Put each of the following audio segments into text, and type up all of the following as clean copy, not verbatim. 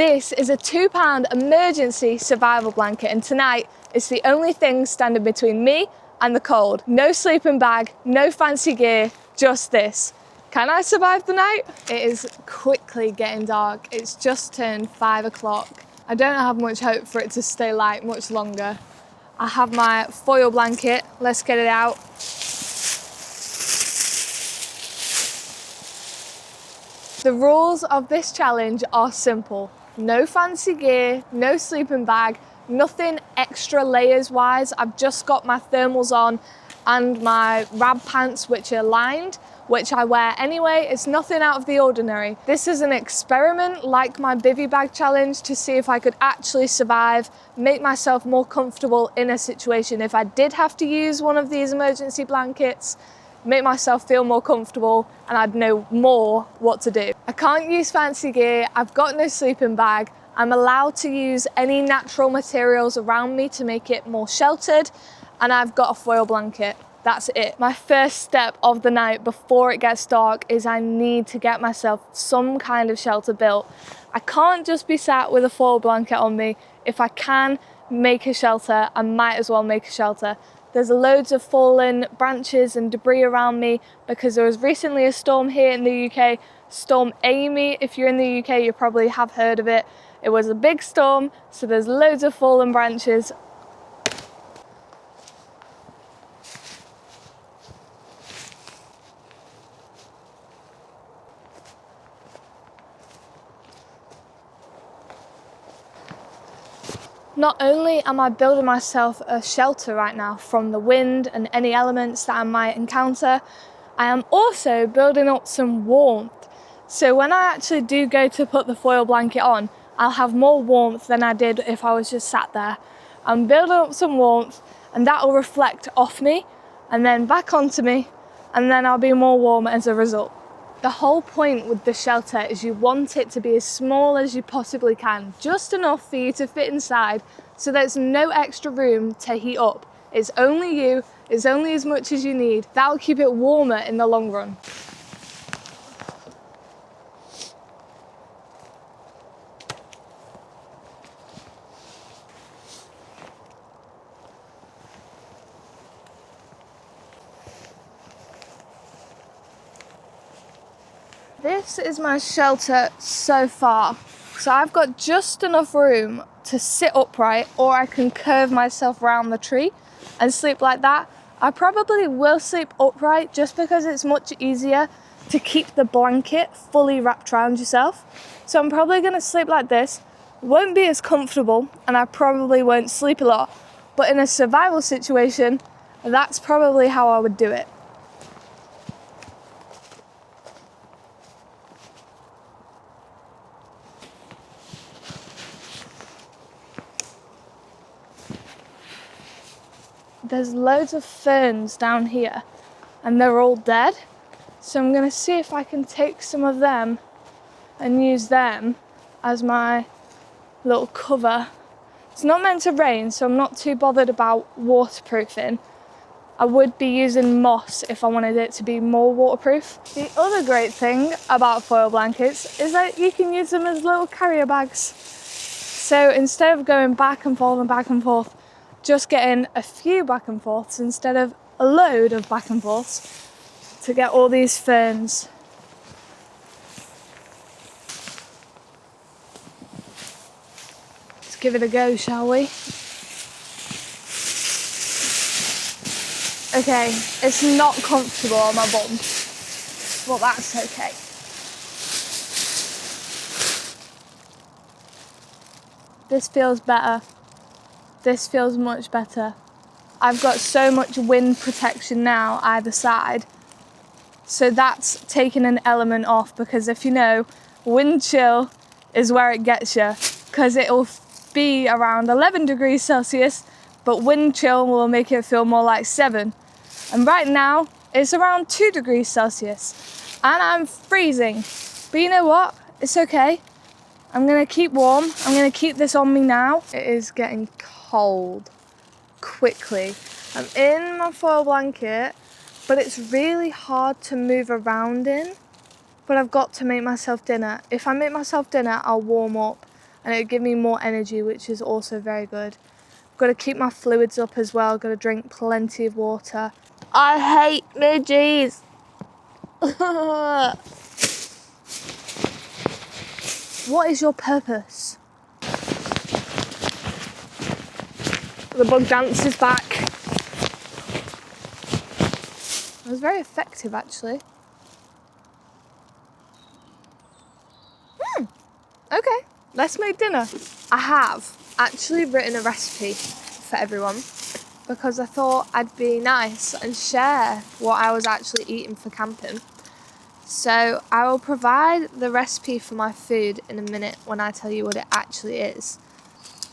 This is a £2 emergency survival blanket, and tonight it's the only thing standing between me and the cold. No sleeping bag, no fancy gear, just this. Can I survive the night? It is quickly getting dark. It's just turned 5 o'clock. I don't have much hope for it to stay light much longer. I have my foil blanket. Let's get it out. The rules of this challenge are simple. No fancy gear, no sleeping bag, nothing extra layers wise. I've just got my thermals on and my rab pants, which are lined, which I wear anyway. It's nothing out of the ordinary. This is an experiment like my bivvy bag challenge to see if I could actually survive, make myself more comfortable in a situation. If I did have to use one of these emergency blankets, make myself feel more comfortable and I'd know more what to do. I can't use fancy gear, I've got no sleeping bag, I'm allowed to use any natural materials around me to make it more sheltered, and I've got a foil blanket. That's it. My first step of the night before it gets dark is I need to get myself some kind of shelter built. I can't just be sat with a foil blanket on me. If I can make a shelter, I might as well make a shelter. There's loads of fallen branches and debris around me because there was recently a storm here in the UK, Storm Amy. If you're in the UK, you probably have heard of it. It was a big storm, so there's loads of fallen branches. Not only am I building myself a shelter right now from the wind and any elements that I might encounter, I am also building up some warmth. So when I actually do go to put the foil blanket on, I'll have more warmth than I did if I was just sat there. I'm building up some warmth and that will reflect off me and then back onto me, and then I'll be more warm as a result. The whole point with the shelter is you want it to be as small as you possibly can, just enough for you to fit inside so there's no extra room to heat up. It's only you, it's only as much as you need. That'll keep it warmer in the long run. This is my shelter so far. So I've got just enough room to sit upright, or I can curve myself around the tree and sleep like that. I probably will sleep upright just because it's much easier to keep the blanket fully wrapped around yourself. So I'm probably gonna sleep like this. It won't be as comfortable and I probably won't sleep a lot, but in a survival situation, that's probably how I would do it. There's loads of ferns down here and they're all dead. So I'm gonna see if I can take some of them and use them as my little cover. It's not meant to rain, so I'm not too bothered about waterproofing. I would be using moss if I wanted it to be more waterproof. The other great thing about foil blankets is that you can use them as little carrier bags. So instead of going back and forth, just getting a few back and forths instead of a load of back and forths to get all these ferns. Let's give it a go, shall we? Okay, it's not comfortable on my bum, but that's okay. This feels better. This feels much better. I've got so much wind protection now either side, so that's taken an element off, because if you know, wind chill is where it gets you, because it'll be around 11 degrees Celsius, but wind chill will make it feel more like 7. And right now, it's around 2 degrees Celsius, and I'm freezing. But you know what? It's okay. I'm gonna keep warm. I'm gonna keep this on me now. It is getting cold quickly. I'm in my foil blanket, but it's really hard to move around in. But I've got to make myself dinner. If I make myself dinner, I'll warm up. and it'll give me more energy, which is also very good. Got to keep my fluids up as well. Got to drink plenty of water. I hate midges. What is your purpose? The bug dance is back. It was very effective, actually. Okay, let's make dinner. I have actually written a recipe for everyone because I thought I'd be nice and share what I was actually eating for camping. So I will provide the recipe for my food in a minute when I tell you what it actually is.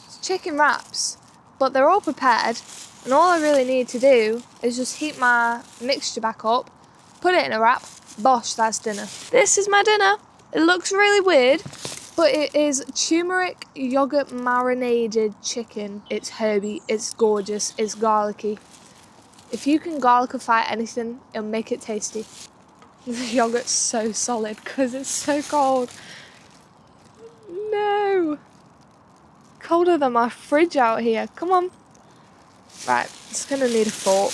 It's chicken wraps, but they're all prepared, and all I really need to do is just heat my mixture back up, put it in a wrap, bosh, that's dinner. This is my dinner. It looks really weird, but it is turmeric yogurt marinated chicken. It's herby, it's gorgeous, it's garlicky. If you can garlicify anything, it'll make it tasty. The yogurt's so solid because it's so cold. No! Colder than my fridge out here. Come on. Right, it's gonna need a fork.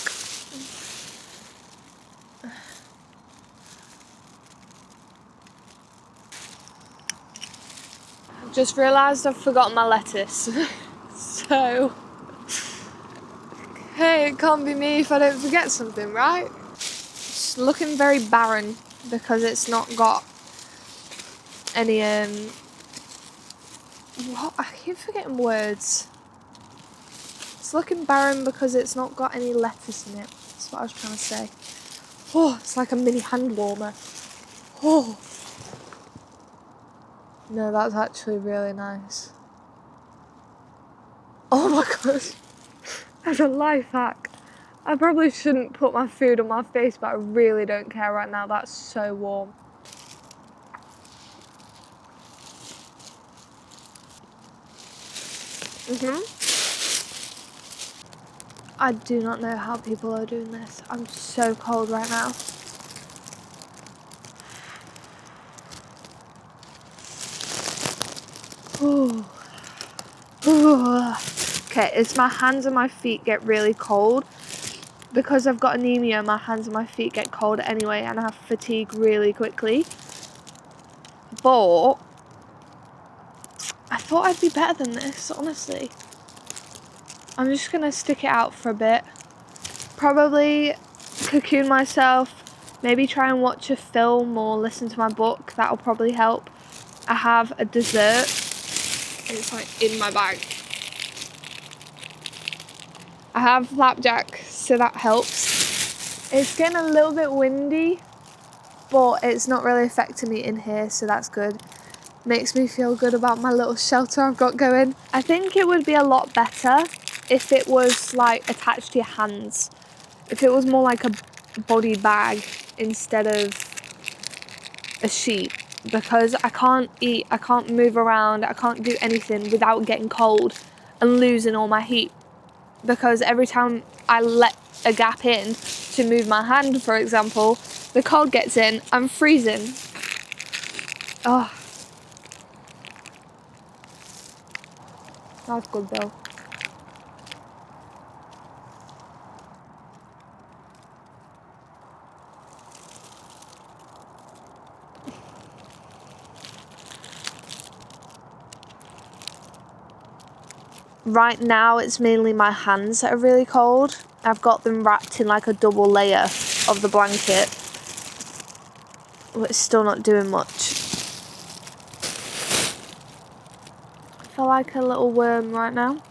Just realised I've forgotten my lettuce. So, hey, it can't be me if I don't forget something, right? It's looking very barren because it's not got any, what? I keep forgetting words. It's looking barren because it's not got any lettuce in it. That's what I was trying to say. Oh, it's like a mini hand warmer. Oh. No, that's actually really nice. Oh my gosh. That's a life hack. I probably shouldn't put my food on my face, but I really don't care right now. That's so warm. I do not know how people are doing this. I'm so cold right now. Ooh. Ooh. Okay, it's my hands and my feet get really cold. Because I've got anaemia, my hands and my feet get cold anyway, and I have fatigue really quickly. But I thought I'd be better than this, honestly. I'm just gonna stick it out for a bit. Probably cocoon myself, maybe try and watch a film or listen to my book. That'll probably help. I have a dessert, and it's like in my bag. I have flapjack, so that helps. It's getting a little bit windy, but it's not really affecting me in here, so that's good. Makes me feel good about my little shelter I've got going. I think it would be a lot better if it was like attached to your hands. If it was more like a body bag instead of a sheet, because I can't eat, I can't move around, I can't do anything without getting cold and losing all my heat. Because every time I let a gap in to move my hand, for example, the cold gets in, I'm freezing. Oh. That's good though. Right now it's mainly my hands that are really cold. I've got them wrapped in like a double layer of the blanket, but it's still not doing much. I feel like a little worm right now.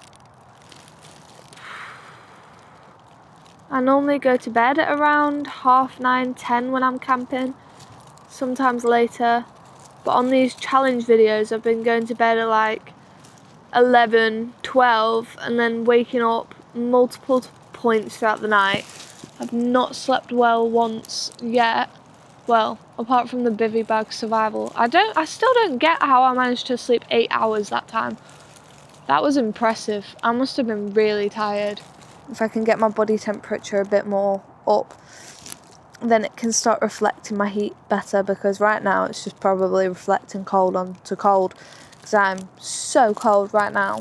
I normally go to bed at around 9:30, 10 when I'm camping, sometimes later, but on these challenge videos I've been going to bed at like 11, 12 and then waking up multiple points throughout the night. I've not slept well once yet. Well, apart from the bivy bag survival. I still don't get how I managed to sleep 8 hours that time. That was impressive. I must have been really tired. If I can get my body temperature a bit more up, then it can start reflecting my heat better, because right now it's just probably reflecting cold onto cold. because I'm so cold right now.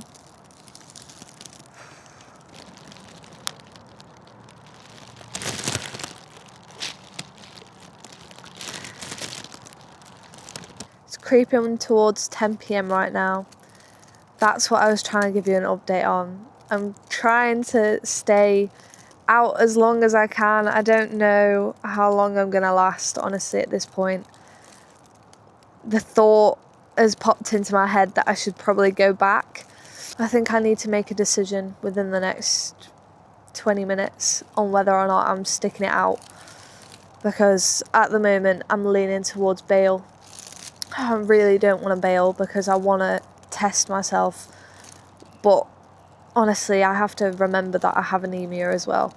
It's creeping towards 10 p.m. right now. That's what I was trying to give you an update on. I'm trying to stay out as long as I can. I don't know how long I'm going to last, honestly, at this point. The thought has popped into my head that I should probably go back. I think I need to make a decision within the next 20 minutes on whether or not I'm sticking it out, because at the moment I'm leaning towards bail. I really don't want to bail because I want to test myself, but honestly I have to remember that I have anaemia as well.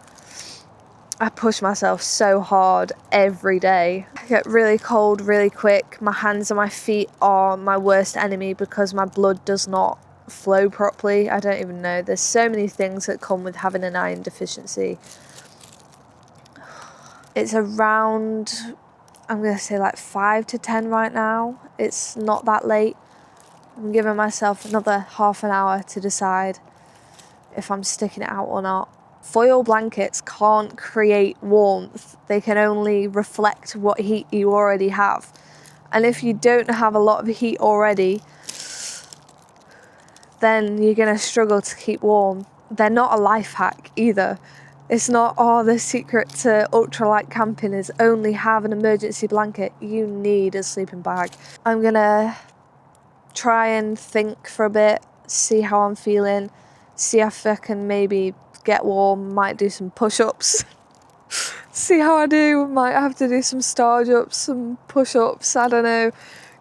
I push myself so hard every day. I get really cold really quick. My hands and my feet are my worst enemy because my blood does not flow properly. I don't even know. There's so many things that come with having an iron deficiency. It's around, I'm going to say like 5 to 10 right now. It's not that late. I'm giving myself another half an hour to decide if I'm sticking it out or not. Foil blankets can't create warmth. They can only reflect what heat you already have. And if you don't have a lot of heat already, then you're going to struggle to keep warm. They're not a life hack either. It's not, oh, the secret to ultralight camping is only have an emergency blanket. You need a sleeping bag. I'm going to try and think for a bit, see how I'm feeling, see if I can maybe get warm, might do some push-ups, see how I do, might have to do some star jumps, some push-ups, I don't know.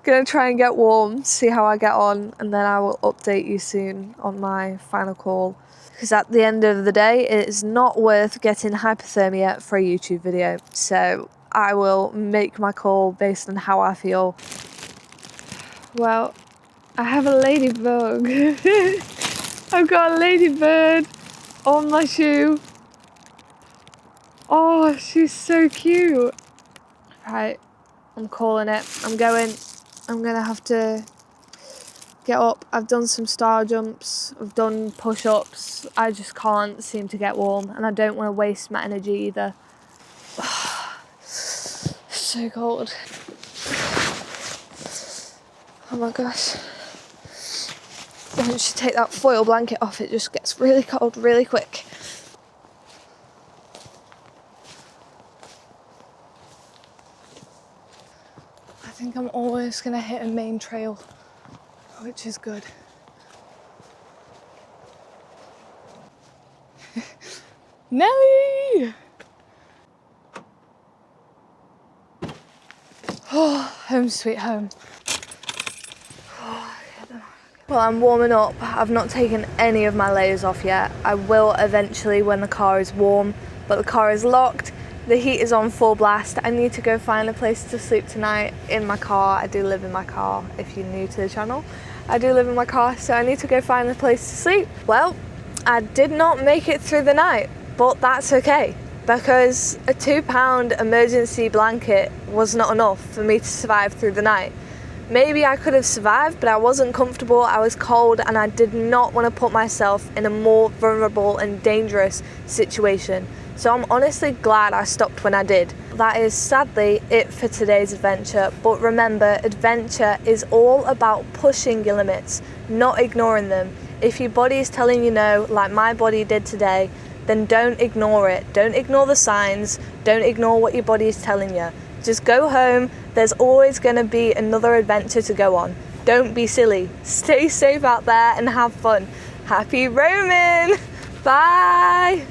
Gonna try and get warm, see how I get on, and then I will update you soon on my final call. Because at the end of the day, it is not worth getting hypothermia for a YouTube video. So I will make my call based on how I feel. Well, I have a ladybug. I've got a ladybird on my shoe. Oh, she's so cute. Right, I'm calling it. I'm gonna have to get up. I've done some star jumps. I've done push-ups. I just can't seem to get warm, and I don't want to waste my energy either. So cold. Oh my gosh. Once you take that foil blanket off, it just gets really cold really quick. I think I'm always gonna hit a main trail, which is good. Nelly! Oh, home sweet home. Well, I'm warming up. I've not taken any of my layers off yet. I will eventually when the car is warm, but the car is locked. The heat is on full blast. I need to go find a place to sleep tonight in my car. I do live in my car, if you're new to the channel. I do live in my car, so I need to go find a place to sleep. Well, I did not make it through the night, but that's okay, because a £2 emergency blanket was not enough for me to survive through the night. Maybe I could have survived, but I wasn't comfortable, I was cold, and I did not want to put myself in a more vulnerable and dangerous situation. So I'm honestly glad I stopped when I did. That is sadly it for today's adventure, but remember, adventure is all about pushing your limits, not ignoring them. If your body is telling you no, like my body did today, then don't ignore it. Don't ignore the signs, don't ignore what your body is telling you. Just go home, there's always going to be another adventure to go on. Don't be silly. Stay safe out there and have fun. Happy roaming! Bye!